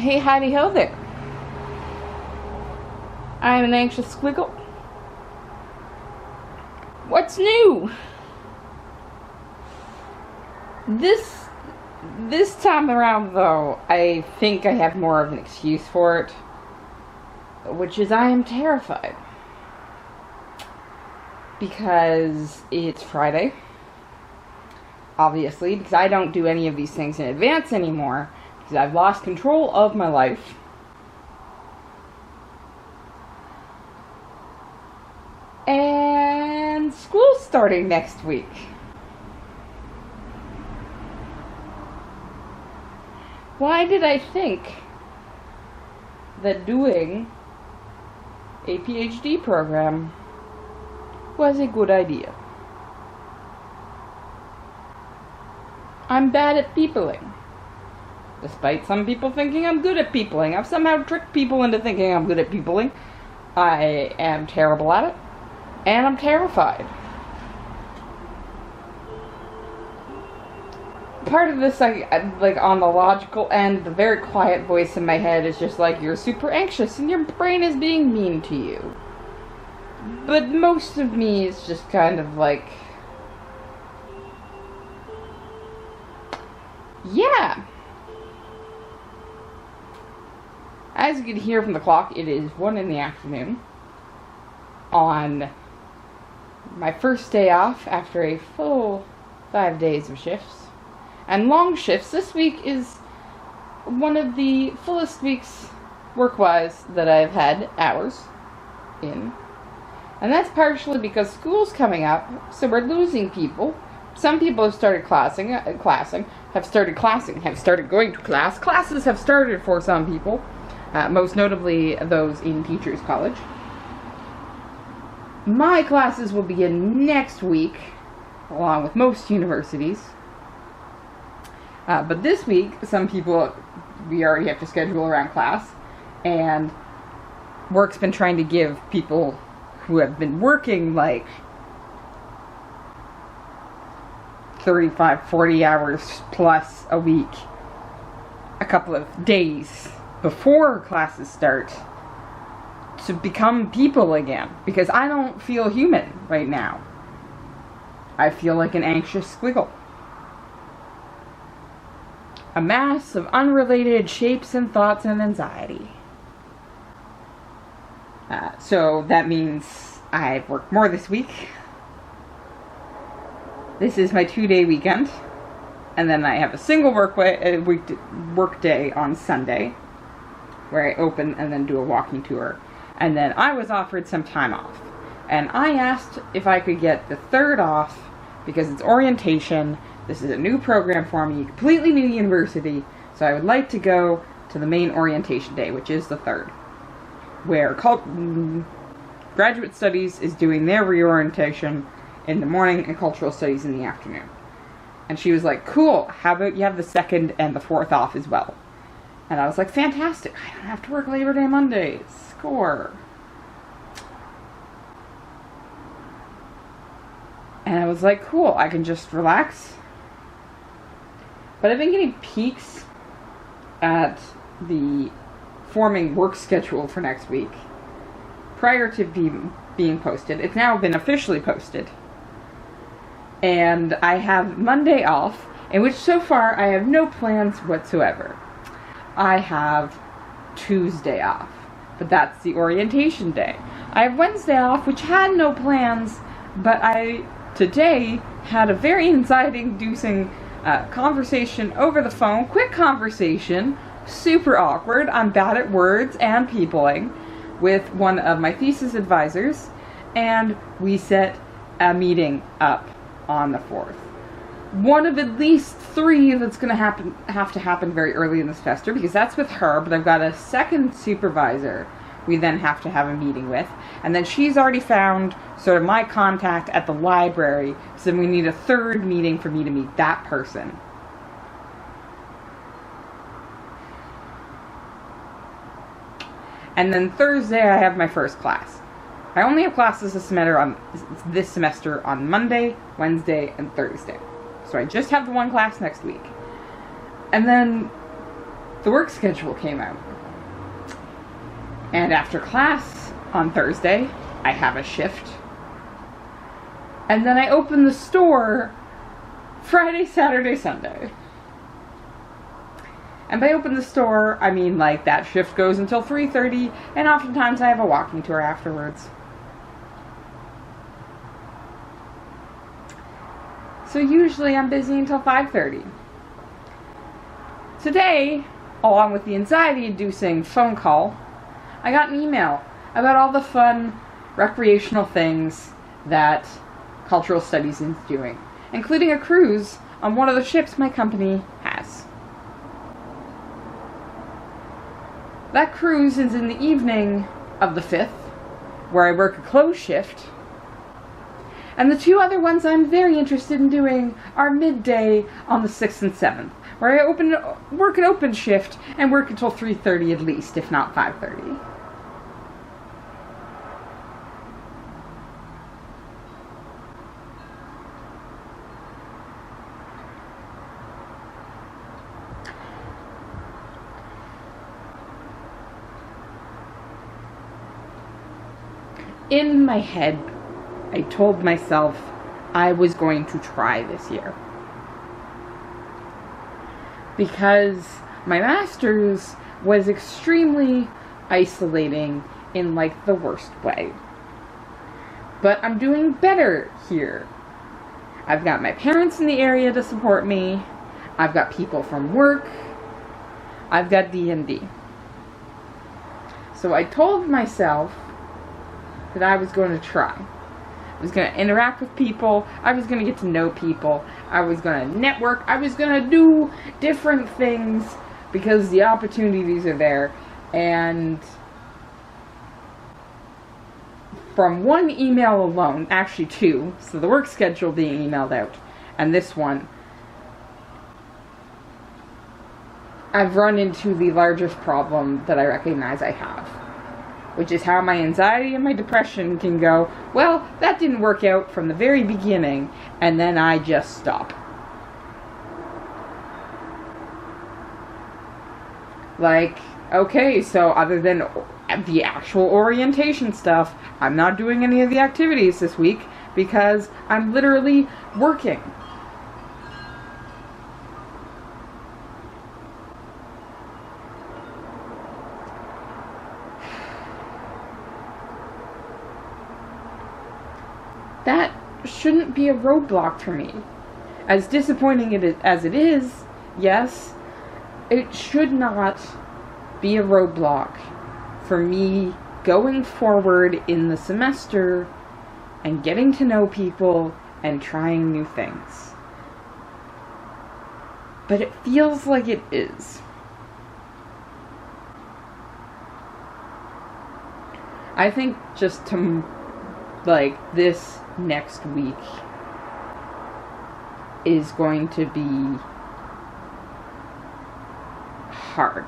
Hey, howdy ho there. I'm an anxious squiggle. What's new? This time around, though, I think I have more of an excuse for it, which is I am terrified. Because it's Friday. Obviously, because I don't do any of these things in advance anymore, because I've lost control of my life. And school's starting next week. Why did I think that doing a PhD program was a good idea? I'm bad at peopling. Despite some people thinking I'm good at peopling, I've somehow tricked people into thinking I'm good at peopling. I am terrible at it, and I'm terrified. Part of this, like on the logical end, the very quiet voice in my head is just like, you're super anxious and your brain is being mean to you. But most of me is just kind of like, yeah. As you can hear from the clock, it is 1 p.m. on my first day off after a full 5 days of shifts. And long shifts. This week is one of the fullest weeks, work-wise, that I've had hours in. And that's partially because school's coming up, so we're losing people. Some people have started have started going to class. Classes have started for some people, most notably those in Teachers College. My classes will begin next week, along with most universities. But this week, some people, we already have to schedule around class, and work's been trying to give people who have been working like 35, 40 hours plus a week, a couple of days before classes start, to become people again, because I don't feel human right now. I feel like an anxious squiggle. A mass of unrelated shapes and thoughts and anxiety. So that means I've worked more this week. This is my 2-day weekend. And then I have a single work day on Sunday, where I open and then do a walking tour. And then I was offered some time off. And I asked if I could get the 3rd off, because it's orientation. This is a new program for me, completely new university, so I would like to go to the main orientation day, which is the 3rd, where graduate studies is doing their reorientation in the morning and cultural studies in the afternoon. And she was like, cool, how about you have the 2nd and the 4th off as well? And I was like, fantastic, I don't have to work Labor Day Mondays. Score. And I was like, cool, I can just relax. But I've been getting peeks at the forming work schedule for next week prior to being posted. It's now been officially posted. And I have Monday off, in which so far I have no plans whatsoever. I have Tuesday off, but that's the orientation day. I have Wednesday off, which had no plans, but I today had a very anxiety-inducing conversation over the phone, quick conversation, super awkward, I'm bad at words and peopling, with one of my thesis advisors, and we set a meeting up on the 4th. One of at least 3 that's going to have to happen very early in the semester, because that's with her, but I've got a second supervisor we then have to have a meeting with, and then she's already found sort of my contact at the library, so then we need a 3rd meeting for me to meet that person. And then Thursday I have my first class. I only have classes this semester on Monday, Wednesday, and Thursday. So I just have the one class next week. And then the work schedule came out. And after class on Thursday, I have a shift. And then I open the store Friday, Saturday, Sunday. And by open the store, I mean like that shift goes until 3:30, and oftentimes I have a walking tour afterwards. So usually I'm busy until 5:30. Today, along with the anxiety-inducing phone call, I got an email about all the fun recreational things that Cultural Studies is doing, including a cruise on one of the ships my company has. That cruise is in the evening of the 5th, where I work a closed shift. And the two other ones I'm very interested in doing are midday on the 6th and 7th, where I work an open shift and work until 3:30 at least, if not 5:30. In my head, I told myself I was going to try this year. Because my master's was extremely isolating in like the worst way. But I'm doing better here. I've got my parents in the area to support me. I've got people from work. I've got D&D. So I told myself that I was going to try. I was going to interact with people. I was going to get to know people. I was going to network. I was going to do different things because the opportunities are there. And from one email alone, actually two, so the work schedule being emailed out, and this one, I've run into the largest problem that I recognize I have, which is how my anxiety and my depression can go, well, that didn't work out from the very beginning, and then I just stop. Like, okay, so other than the actual orientation stuff, I'm not doing any of the activities this week because I'm literally working. That shouldn't be a roadblock for me. As disappointing as it is, yes, it should not be a roadblock for me going forward in the semester and getting to know people and trying new things. But it feels like it is. I think just to, like, this next week is going to be hard.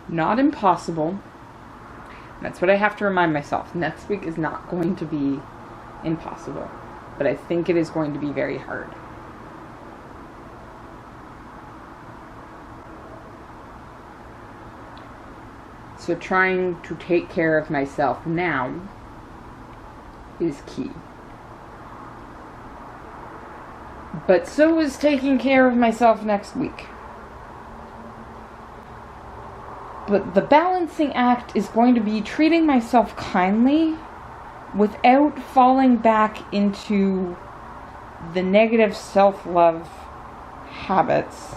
Not impossible. That's what I have to remind myself. Next week is not going to be impossible, but I think it is going to be very hard. So trying to take care of myself now is key. But so is taking care of myself next week. But the balancing act is going to be treating myself kindly without falling back into the negative self-love habits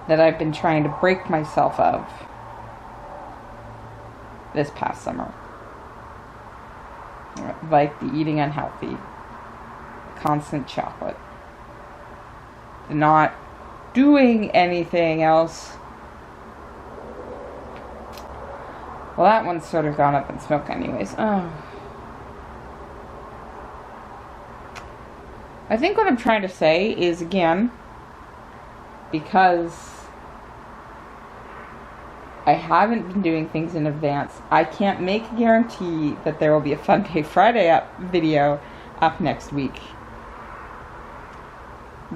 that I've been trying to break myself of this past summer. Like the eating unhealthy, constant chocolate, the not doing anything else. Well, that one's sort of gone up in smoke anyways. I think what I'm trying to say is, again, because I haven't been doing things in advance, I can't make a guarantee that there will be a Fun Day Friday video up next week.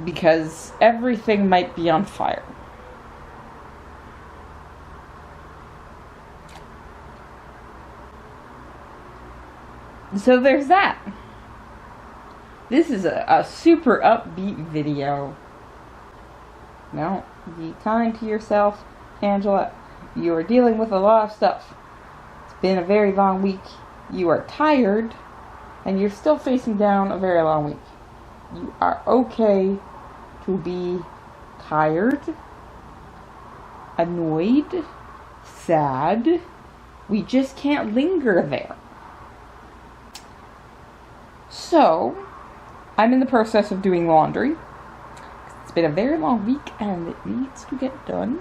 because everything might be on fire. So there's that. This is a super upbeat video. No, be kind to yourself, Angela. You are dealing with a lot of stuff. It's been a very long week. You are tired, and you're still facing down a very long week. You are okay to be tired, annoyed, sad. We just can't linger there. So, I'm in the process of doing laundry. It's been a very long week and it needs to get done,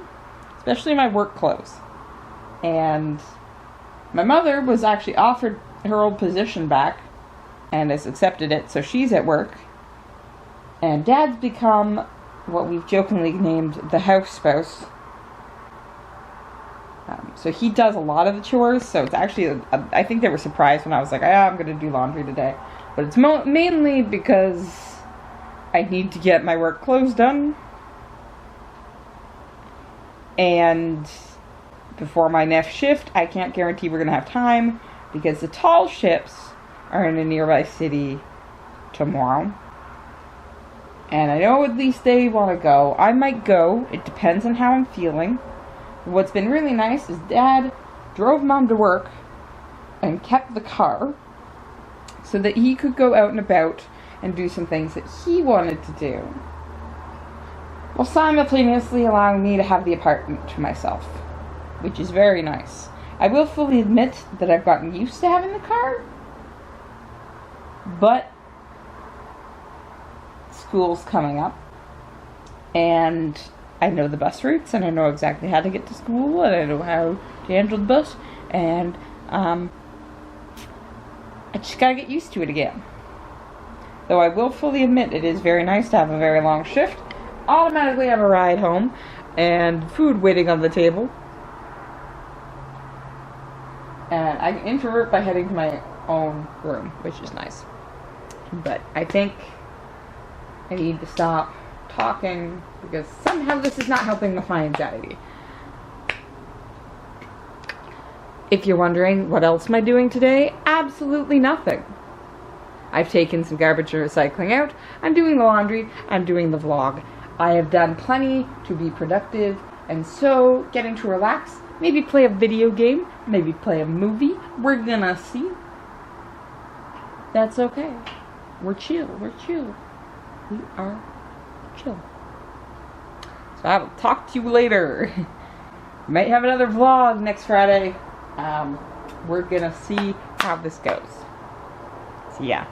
especially my work clothes. And my mother was actually offered her old position back and has accepted it, so she's at work. And Dad's become what we've jokingly named the house spouse. So he does a lot of the chores, so it's actually, I think they were surprised when I was like, I'm going to do laundry today. But it's mainly because I need to get my work clothes done. And before my next shift, I can't guarantee we're going to have time because the tall ships are in a nearby city tomorrow. And I know at least they want to go. I might go. It depends on how I'm feeling. What's been really nice is Dad drove Mom to work and kept the car so that he could go out and about and do some things that he wanted to do, while simultaneously allowing me to have the apartment to myself, which is very nice. I will fully admit that I've gotten used to having the car, but school's coming up, and I know the bus routes, and I know exactly how to get to school, and I know how to handle the bus, and I just gotta get used to it again. Though I will fully admit it is very nice to have a very long shift, automatically have a ride home, and food waiting on the table. And I can introvert by heading to my own room, which is nice. But I think I need to stop talking because somehow this is not helping with my anxiety. If you're wondering what else am I doing today, absolutely nothing. I've taken some garbage and recycling out, I'm doing the laundry, I'm doing the vlog. I have done plenty to be productive, and so getting to relax, maybe play a video game, maybe play a movie, we're gonna see. That's okay. We're chill. We are chill. So I will talk to you later. Might have another vlog next Friday. We're gonna see how this goes. So yeah.